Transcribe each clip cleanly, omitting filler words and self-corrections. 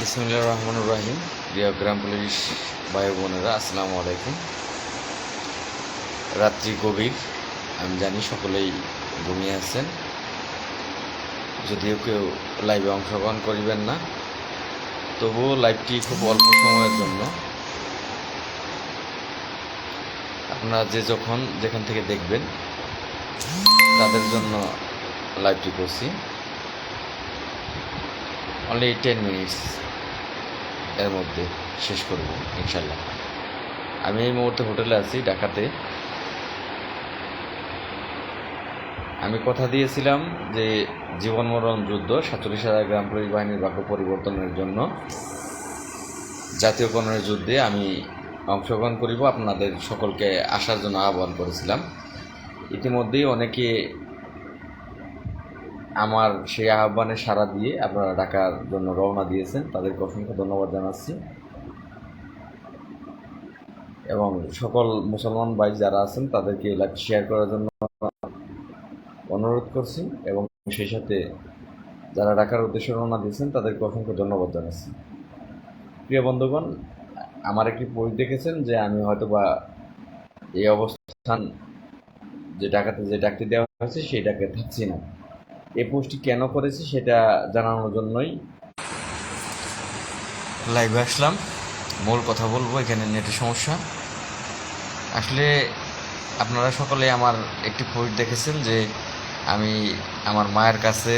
বিসমিল্লাহির রহমানির রহিম। প্রিয় গ্রাম পুলিশ ভাই বোনেরা, আসসালামু আলাইকুম। রাত্রি গভীর, আমি জানি সকলেই ঘুমিয়ে আছেন। যদিও কেউ লাইভে অংশগ্রহণ করিবেন না, তবুও লাইভটি খুব অল্প সময়ের জন্য। আপনারা যেখান থেকে দেখবেন তাদের জন্য লাইভটি করছি। অনলি 10 মিনিটস এর মধ্যে শেষ করব ইনশাল্লাহ। আমি এই মুহূর্তে হোটেলে আছি ঢাকাতে। আমি কথা দিয়েছিলাম যে জীবন মরণ যুদ্ধ 47,000 গ্রাম পুলিশ বাহিনীর ভাগ্য পরিবর্তনের জন্য জাতীয়করণের যুদ্ধে আমি অংশগ্রহণ করিব। আপনাদের সকলকে আসার জন্য আহ্বান করেছিলাম। ইতিমধ্যেই অনেকে আমার সেই আহ্বানে সাড়া দিয়ে আপনারা ঢাকার জন্য রওনা দিয়েছেন, তাদেরকে অসংখ্য ধন্যবাদ জানাচ্ছি। এবং সকল মুসলমান ভাই যারা আছেন তাদেরকে লাইভ শেয়ার করার জন্য অনুরোধ করছি, এবং সেই সাথে যারা ঢাকার উদ্দেশ্যে রওনা দিয়েছেন তাদেরকে অসংখ্য ধন্যবাদ জানাচ্ছি। প্রিয় বন্ধুগণ, আমার একটি পোস্ট দেখেছেন যে আমি হয়তোবা এই অবস্থান যে ঢাকাতে যে ডাকটি দেওয়া হয়েছে সেই ডাকে থাকছি না। এই পোস্টটি কেন করেছি সেটা জানানোর জন্যই লাইভে আসলাম। মূল কথা বলবো, এখানে নেটের সমস্যা। আসলে আপনারা সকলে আমার একটি পোস্ট দেখেছেন যে আমি আমার মায়ের কাছে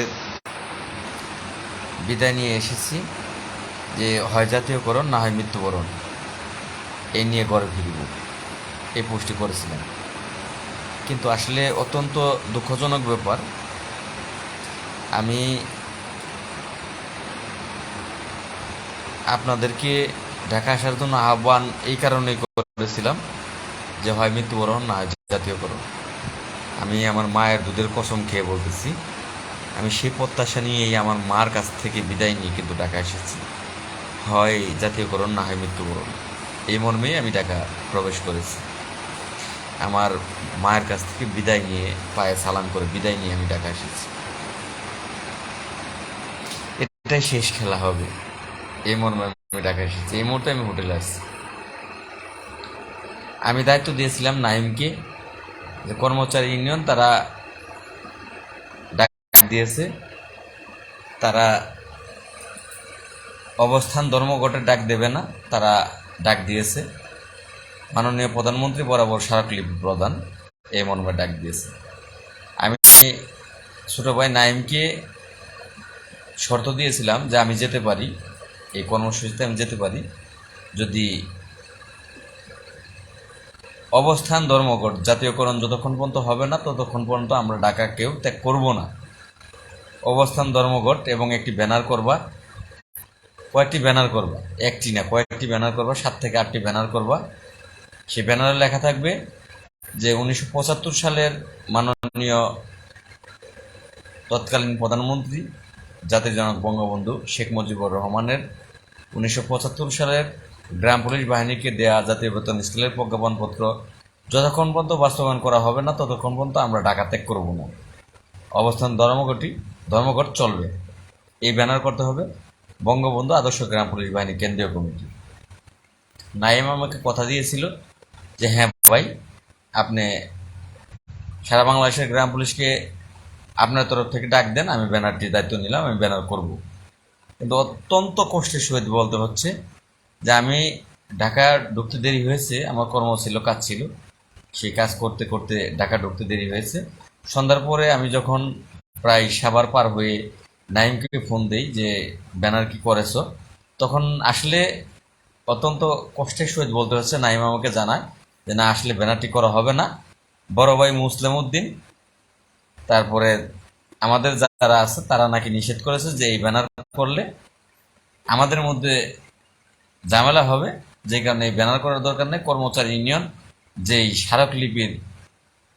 বিদায় নিয়ে এসেছি, যে হয় জাতীয়করণ না হয় মৃত্যুবরণ, এই নিয়ে ঘরে ফিরব, এই পোস্টটি করেছিলাম। কিন্তু আসলে অত্যন্ত দুঃখজনক ব্যাপার, আমি আপনাদেরকে ঢাকা আসার জন্য আহ্বান এই কারণেই করেছিলাম যে হয় মৃত্যুবরণ না হয় জাতীয়করণ। আমি আমার মায়ের দুধের কসম খেয়ে বলতেছি, আমি সেই প্রত্যাশা নিয়েই আমার মার কাছ থেকে বিদায় নিয়ে কিন্তু ঢাকা এসেছি। হয় জাতীয়করণ না হয় মৃত্যুবরণ, এই মর্মেই আমি ঢাকা প্রবেশ করেছি। আমার মায়ের কাছ থেকে বিদায় নিয়ে, পায়ে সালাম করে বিদায় নিয়ে আমি ঢাকা এসেছি। এটাই শেষ খেলা হবে, এই মর্মে আমি ঢাকা এসেছি। এই মুহূর্তে আমি হোটেলে আসছি। আমি দায়িত্ব দিয়েছিলাম নাইমকে, যে কর্মচারী ইউনিয়ন তারা ডাক দিয়েছে, তারা অবস্থান ধর্মঘটের ডাক দেবে না, তারা ডাক দিয়েছে। মাননীয় প্রধানমন্ত্রী বরাবর স্মারকলিপি প্রদান, এই মর্মে ডাক দিয়েছে। আমি ছোট ভাই নাইমকে শর্ত দিয়েছিলাম যে আমি যেতে পারি, এই কর্মসূচিতে আমি যেতে পারি, যদি অবস্থান ধর্মঘট জাতীয়করণ যতক্ষণ পর্যন্ত হবে না ততক্ষণ পর্যন্ত আমরা ঢাকা কেউ ত্যাগ করব না। অবস্থান ধর্মঘট এবং একটি ব্যানার করবা, কয়েকটি ব্যানার করবা, একটি না কয়েকটি ব্যানার করবা, 7 থেকে 8টি ব্যানার করবা। সেই ব্যানারে লেখা থাকবে যে 1975 সালের মাননীয় তৎকালীন প্রধানমন্ত্রী জাতির জনক বঙ্গবন্ধু শেখ মুজিবুর রহমানের 1975 সালের গ্রাম পুলিশ বাহিনীকে দেয়া জাতীয় বেতন স্কেলের প্রজ্ঞাপনপত্র যতক্ষণ পর্যন্ত বাস্তবায়ন করা হবে না ততক্ষণ পর্যন্ত আমরা ঢাকা ত্যাগ করব না। অবস্থান ধর্মঘট চলবে, এই ব্যানার করতে হবে বঙ্গবন্ধু আদর্শ গ্রাম পুলিশ বাহিনী কেন্দ্রীয় কমিটি। নাইম আমাকে কথা দিয়েছিল যে হ্যাঁ ভাই, আপনি সারা বাংলাদেশের গ্রাম পুলিশকে আপনার তরফ থেকে ডাক দেন, আমি ব্যানারটির দায়িত্ব নিলাম, আমি ব্যানার করব। কিন্তু অত্যন্ত কষ্টের সহিত বলতে হচ্ছে যে আমি ঢাকা ঢুকতে দেরি হয়েছে, আমার কর্ম ছিল, কাজ ছিল, সেই কাজ করতে করতে ঢাকা ঢুকতে দেরি হয়েছে। সন্ধ্যার পরে আমি যখন প্রায় সাভার পার হয়ে নাইমকে ফোন দেই যে ব্যানার কি করেছ, তখন আসলে অত্যন্ত কষ্টের সহিত বলতে হচ্ছে, নাইম আমাকে জানায় যে না, আসলে ব্যানারটি করা হবে না। বড় ভাই মুসলিম উদ্দিন, তারপরে আমাদের যারা আছে তারা নাকি নিষেধ করেছে যে এই ব্যানার করলে আমাদের মধ্যে ঝামেলা হবে, যে কারণে এই ব্যানার করার দরকার নেই। কর্মচারী ইউনিয়ন যেই স্মারকলিপির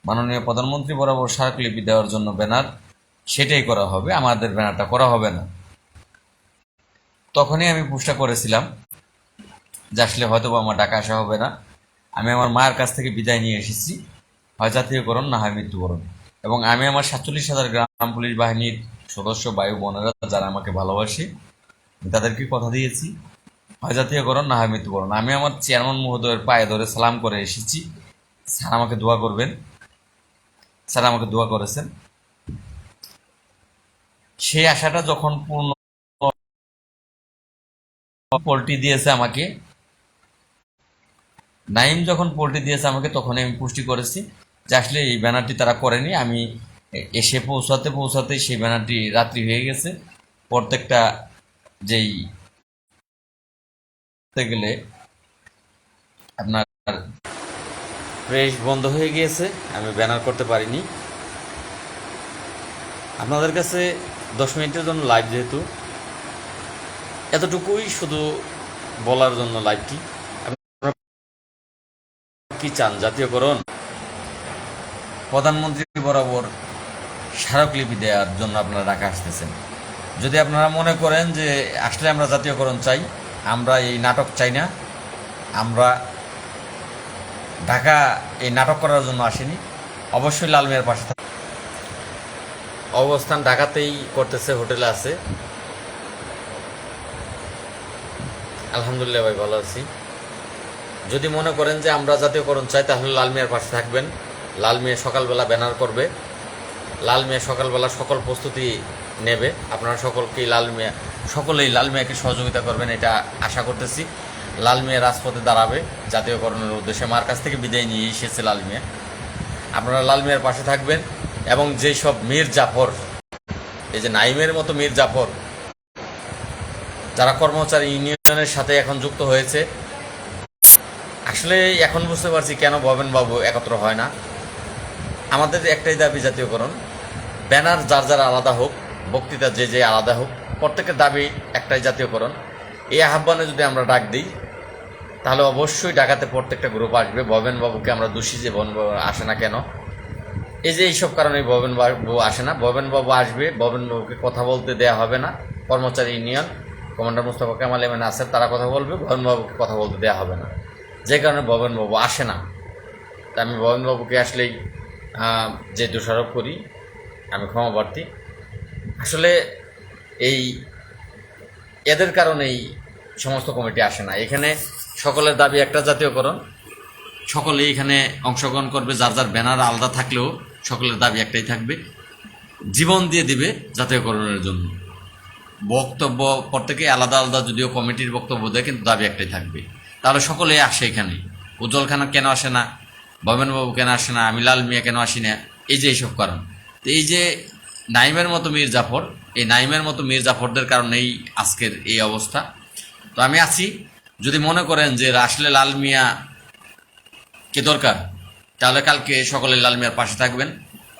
মাননীয় প্রধানমন্ত্রী বরাবর স্মারকলিপি দেওয়ার জন্য ব্যানার, সেটাই করা হবে, আমাদের ব্যানারটা করা হবে না। তখনই আমি পুষ্টা করেছিলাম যে আসলে হয়তো আমার ঢাকা আসা হবে না, আমি আমার মায়ের কাছ থেকে বিদায় নিয়ে এসেছি, হয় জাতীয়করণ না হয় মৃত্যুবরণ। এবং আমি আমার 47,000 গ্রাম পুলিশ বাহিনীর সদস্য ভাই বোনেরা যারা আমাকে ভালোবাসে, তাদেরকে কথা দিয়েছি, হয় জাতীয়করণ না হয় মৃত্যুবরণ। আমি আমার চেয়ারম্যান মহোদয়ের পায়ে ধরে সালাম করে এসেছি, স্যার আমাকে দোয়া করবেন। স্যার আমাকে দোয়া করেছেন। সেই আশাটা যখন পূর্ণ পোল্ট্রি দিয়েছে আমাকে, নাইম যখন পোল্ট্রি দিয়েছে আমাকে, তখনই আমি পুষ্টি করেছি যে আসলে এই ব্যানারটি তারা করেনি। আমি এসে পৌঁছাতেই সেই ব্যানারটি রাত্রি হয়ে গেছে। প্রত্যেকটা যেই গেলে আপনার প্রেস বন্ধ হয়ে গিয়েছে, আমি ব্যানার করতে পারিনি। আপনাদের কাছে 10 মিনিটের জন্য লাইভ, যেহেতু এতটুকুই শুধু বলার জন্য লাইভটি। আপনারা কি চান? জাতীয়করণ, প্রধানমন্ত্রী বরাবর স্মারকলিপি দেওয়ার জন্য আপনারা ঢাকা আসতেছেন। যদি আপনারা মনে করেন যে আসলে আমরা জাতীয়করণ চাই, আমরা এই নাটক চাই না, আমরা ঢাকা এই নাটক করার জন্য আসেনি, অবশ্যই লাল মিয়ার পাশে অবস্থান ঢাকাতেই করতেছে, হোটেলে আছে। আলহামদুলিল্লাহ ভাই, ভালো আছি। যদি মনে করেন যে আমরা জাতীয়করণ চাই, তাহলে লাল মিয়ার পাশে থাকবেন। লাল মিয়া সকালবেলা ব্যানার করবে, লাল মিয়া সকালবেলা সকল প্রস্তুতি নেবে। আপনারা সকলেই লাল মিয়াকে সহযোগিতা করবেন, এটা আশা করতেছি। লাল মিয়া রাজপথে দাঁড়াবে জাতীয়করণের উদ্দেশ্যে। মার কাছ থেকে বিদায় নিয়ে এসেছে লাল মিয়া। আপনারা লাল মিয়ার পাশে থাকবেন। এবং যেই সব মীর জাফর, এই যে নাইমের মতো মীর জাফর, যারা কর্মচারী ইউনিয়নের সাথে এখন যুক্ত হয়েছে, আসলে এখন বুঝতে পারছি কেন ভবেন বাবু একত্র হয় না। আমাদের একটাই দাবি, জাতীয়করণ। ব্যানার যার যার আলাদা হোক, বক্তৃতা যে আলাদা হোক, প্রত্যেকের দাবি একটাই, জাতীয়করণ। এই আহ্বানে যদি আমরা ডাক দিই, তাহলে অবশ্যই ঢাকাতে প্রত্যেকটা গ্রুপ আসবে। ভবেন বাবুকে আমরা দোষী যে ভবেন বাবু আসে না কেন, এই যে এইসব কারণে ভবেন বাবু আসে না। ভবেন বাবু আসবে, ভবেন বাবুকে কথা বলতে দেওয়া হবে না। কর্মচারী union commander Mustafa Kamal MN আছেন, তারা কথা বলবে, ভবেন বাবুকে কথা বলতে দেওয়া হবে না। যে কারণে ভবেন বাবু আসে না। তা আমি ভবেন বাবুকে আসলেই যে দোষারোপ করি, আমি ক্ষমা প্রার্থী। আসলে এই এদের কারণেই সমস্ত কমিটি আসে না। এখানে সকলের দাবি একটা, জাতীয়করণ। সকলেই এখানে অংশগ্রহণ করবে, যার যার ব্যানার আলাদা থাকলেও সকলের দাবি একটাই থাকবে, জীবন দিয়ে দিবে জাতীয়করণের জন্য। বক্তব্য প্রত্যেকে আলাদা আলাদা যদিও কমিটির বক্তব্য দেয়, কিন্তু দাবি একটাই থাকবে। তাহলে সকলেই আসে এখানে। উজ্জ্বল খানা কেন আসে না, ভবেনবাবু কেন আসে না, আমি লাল মিয়া কেন আসি না, এই যে এইসব কারণ। তো এই যে নাইমের মতো মীর জাফর, এই নাইমের মতো মীর জাফরদের কারণেই আজকের এই অবস্থা। তো আমি আছি। যদি মনে করেন যে আসলে লাল মিয়া কে দরকার, তাহলে কালকে সকলে লাল মিয়ার পাশে থাকবেন,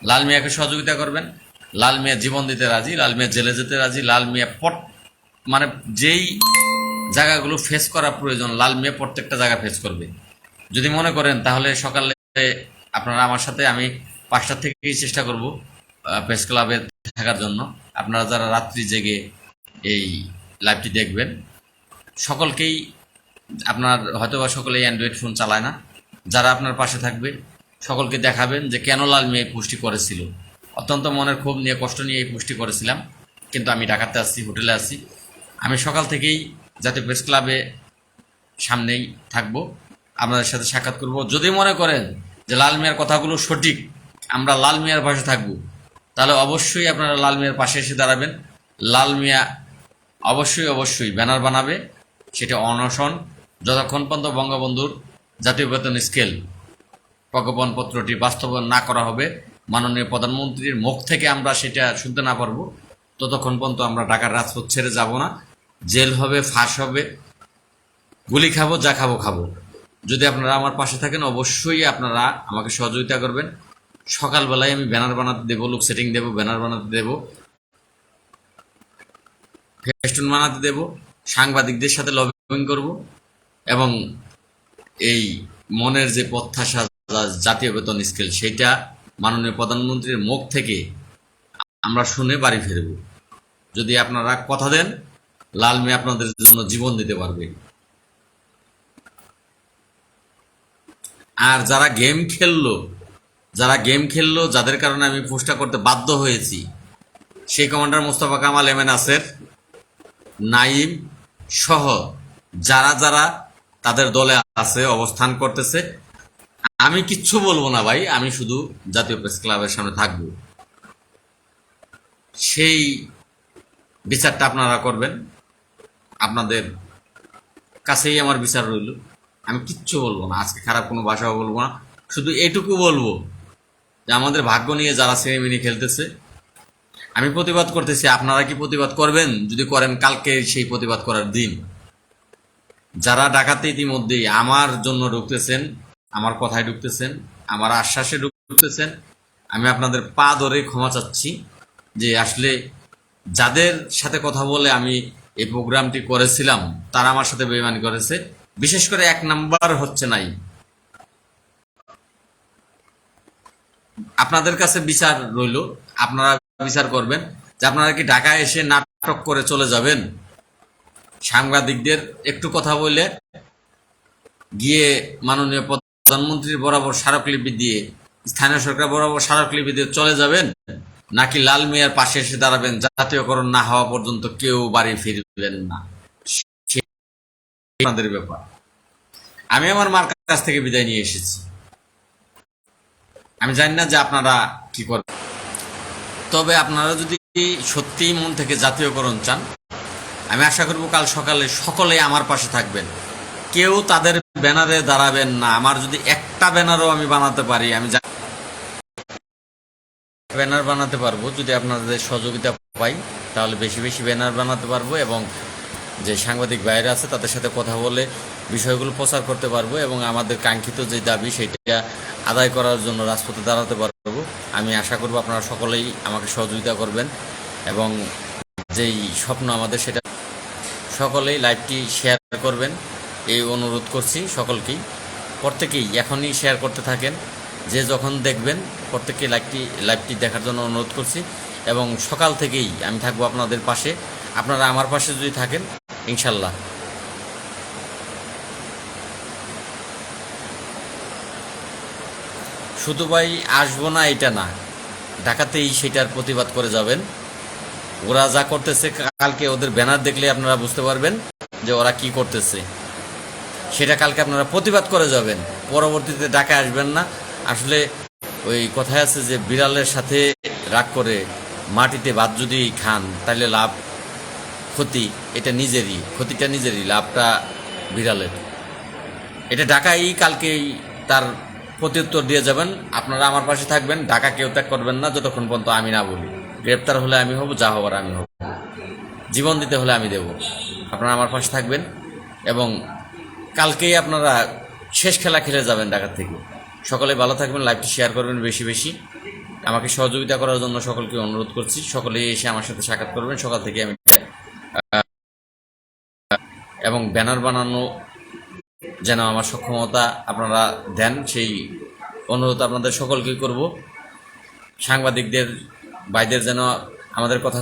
লাল মিয়াকে সহযোগিতা করবেন। লাল মিয়া জীবন দিতে রাজি, লাল মিয়া জেলে যেতে রাজি, লাল মিয়া মানে যেই জায়গাগুলো ফেস করা প্রয়োজন, লাল মিয়া প্রত্যেকটা জায়গা ফেস করবে। যদি মনে করেন, তাহলে সকালে আপনারা আমার সাথে, আমি 5টা থেকেই চেষ্টা করব প্রেস ক্লাবে থাকার জন্য। আপনারা যারা রাত্রি জেগে এই লাইভটি দেখবেন, সকলকেই, আপনার হয়তোবা সকলেই অ্যান্ড্রয়েড ফোন চালায় না, যারা আপনার পাশে থাকবে সকলকে দেখাবেন যে কেন লাল মিয়া এই পুষ্টি করেছিল। অত্যন্ত মনের ক্ষোভ নিয়ে, কষ্ট নিয়ে এই পুষ্টি করেছিলাম, কিন্তু আমি ঢাকাতে আসছি, হোটেলে আছি। আমি সকাল থেকেই জাতীয় প্রেস ক্লাবে সামনেই থাকবো, আপনাদের সাথে সাক্ষাৎ করব। যদি মনে করেন যে লাল মিয়ার কথাগুলো সঠিক, আমরা লাল মিয়ার পাশে থাকবো, তাহলে অবশ্যই আপনারা লাল মিয়ার পাশে এসে দাঁড়াবেন। লাল মিয়া অবশ্যই ব্যানার বানাবে, সেটা অনশন, যতক্ষণ পর্যন্ত বঙ্গবন্ধুর জাতীয় বেতন স্কেল প্রজ্ঞাপনপত্রটি বাস্তবায়ন না করা হবে, মাননীয় প্রধানমন্ত্রীর মুখ থেকে আমরা সেটা শুনতে না পারবো, ততক্ষণ পর্যন্ত আমরা ঢাকার রাজপথ ছেড়ে যাব না। জেল হবে, ফাঁস হবে, গুলি খাবো, যা খাবো। যদি আপনারা আমার পাশে থাকেন, অবশ্যই আপনারা আমাকে সহযোগিতা করবেন। সকালবেলায় আমি ব্যানার বানাতে দেবো, লুক সেটিং দেবো, ব্যানার বানাতে দেবো, ফেস্টুন বানাতে দেবো, সাংবাদিকদের সাথে লবিং করব, এবং এই মনের যে প্রত্যাশা জাতীয় বেতন স্কেল, সেটা মাননীয় প্রধানমন্ত্রীর মুখ থেকে আমরা শুনে বাড়ি ফিরব। যদি আপনারা কথা দেন, লাল মিয়া আপনাদের জন্য জীবন দিতে পারবে। আর যারা গেম খেললো, যাদের কারণে আমি পোস্টটা করতে বাধ্য হয়েছি, সেই কমান্ডার মোস্তফা কামাল এমএন আছের, নাইম সহ যারা যারা তাদের দলে আছে, অবস্থান করতেছে, আমি কিচ্ছু বলবো না ভাই, আমি শুধু জাতীয় প্রেস ক্লাবের সামনে থাকবো। সেই বিচারটা আপনারা করবেন, আপনাদের কাছেই আমার বিচার রইল। আমি কিচ্ছু বলবো না, আজকে খারাপ কোনো ভাষাও বলবো না, শুধু এটুকু বলবো যে আমাদের ভাগ্য নিয়ে যারা সেরেমিনি খেলতেছে, আমি প্রতিবাদ করতেছি, আপনারা কি প্রতিবাদ করবেন? যদি করেন, কালকে সেই প্রতিবাদ করার দিন। যারা ডাকাতে ইতিমধ্যেই আমার জন্য ঢুকতেছেন, আমার কথায় ঢুকতেছেন, আমার আশ্বাসে ঢুকতেছেন, আমি আপনাদের পা ধরে ক্ষমা চাচ্ছি। যে আসলে যাদের সাথে কথা বলে আমি এই প্রোগ্রামটি করেছিলাম, তারা আমার সাথে বেইমানি করেছে। বিশেষ করে 1 নাম্বার হচ্ছে নাই, আপনাদের কাছে বিচার রইল, আপনারা বিচার করবেন যে আপনারা কি ঢাকায় এসে নাটক করে চলে যাবেন? সাংবাদিকদের একটু কথা বলে গিয়ে মাননীয় প্রধানমন্ত্রীর বরাবর স্মারকলিপি দিয়ে, স্থানীয় সরকার বরাবর স্মারকলিপি দিয়ে চলে যাবেন, নাকি লাল মিয়ার পাশে এসে দাঁড়াবেন, জাতীয়করণ না হওয়া পর্যন্ত কেউ বাড়ি ফিরবেন না? আপনাদের ব্যাপার। আমি আমার মার কাছ থেকে বিদায় নিয়ে এসেছি, আমি জানি না যে আপনারা কি করবেন। তবে আপনারা যদি সত্যিই মন থেকে জাতীয়করণ চান, আমি আশা করব কাল সকালে সকলে আমার পাশে থাকবেন, কেউ তাদের ব্যানারে দাঁড়াবেন না। আমার যদি একটা ব্যানারও আমি বানাতে পারি, আমি ব্যানার বানাতে পারবো, যদি আপনাদের সহযোগিতা পাই তাহলে বেশি বেশি ব্যানার বানাতে পারবো, এবং যে সাংবাদিক বাইরে আছে তাদের সাথে কথা বলে বিষয়গুলো প্রচার করতে পারবো, এবং আমাদের কাঙ্ক্ষিত যে দাবি সেটা আদায় করার জন্য রাজপথে দাঁড়াতে পারবো। আমি আশা করব আপনারা সকলেই আমাকে সহযোগিতা করবেন, এবং যেই স্বপ্ন আমাদের সেটা সকলেই লাইভটি শেয়ার করবেন, এই অনুরোধ করছি সকলকেই। প্রত্যেকেই এখনই শেয়ার করতে থাকেন, যে যখন দেখবেন প্রত্যেককে লাইভটি দেখার জন্য অনুরোধ করছি। এবং সকাল থেকেই আমি থাকবো আপনাদের পাশে, আপনারা আমার পাশে যদি থাকেন ইনশাল্লাহ। শুধু ভাই আসবো না এটা না, ঢাকাতেই সেটার প্রতিবাদ করে যাবেন। ওরা যা করতেছে, কালকে ওদের ব্যানার দেখলে আপনারা বুঝতে পারবেন যে ওরা কি করতেছে, সেটা কালকে আপনারা প্রতিবাদ করে যাবেন, পরবর্তীতে ঢাকায় আসবেন না। আসলে ওই কথায় আছে যে বিড়ালের সাথে রাগ করে মাটিতে ভাত যদি খান, তাহলে লাভ ক্ষতি এটা নিজেরই, ক্ষতিটা নিজেরই, লাভটা বিড়ালের। এটা ঢাকায় কালকেই তার প্রত্যুত্তর দিয়ে যাবেন। আপনারা আমার পাশে থাকবেন, ঢাকা কেউ ত্যাগ করবেন না যতক্ষণ পর্যন্ত আমি না বলি। গ্রেপ্তার হলে আমি হব, যা হবার আমি হব, জীবন দিতে হলে আমি দেব। আপনারা আমার পাশে থাকবেন, এবং কালকেই আপনারা শেষ খেলা খেলে যাবেন ঢাকা থেকে। সকলে ভালো থাকবেন, লাইভটি শেয়ার করবেন বেশি বেশি। আমাকে সহযোগিতা করার জন্য সকলকে অনুরোধ করছি, সকলেই এসে আমার সাথে সাক্ষাৎ করবেন সকাল থেকে। আমি এবং ব্যানার বানানো যেন আমার সক্ষমতা আপনারা দেন, সেই অনুরোধ আপনাদের সকলকেই করব। সাংবাদিকদের ভাইদের যেন আমাদের কথা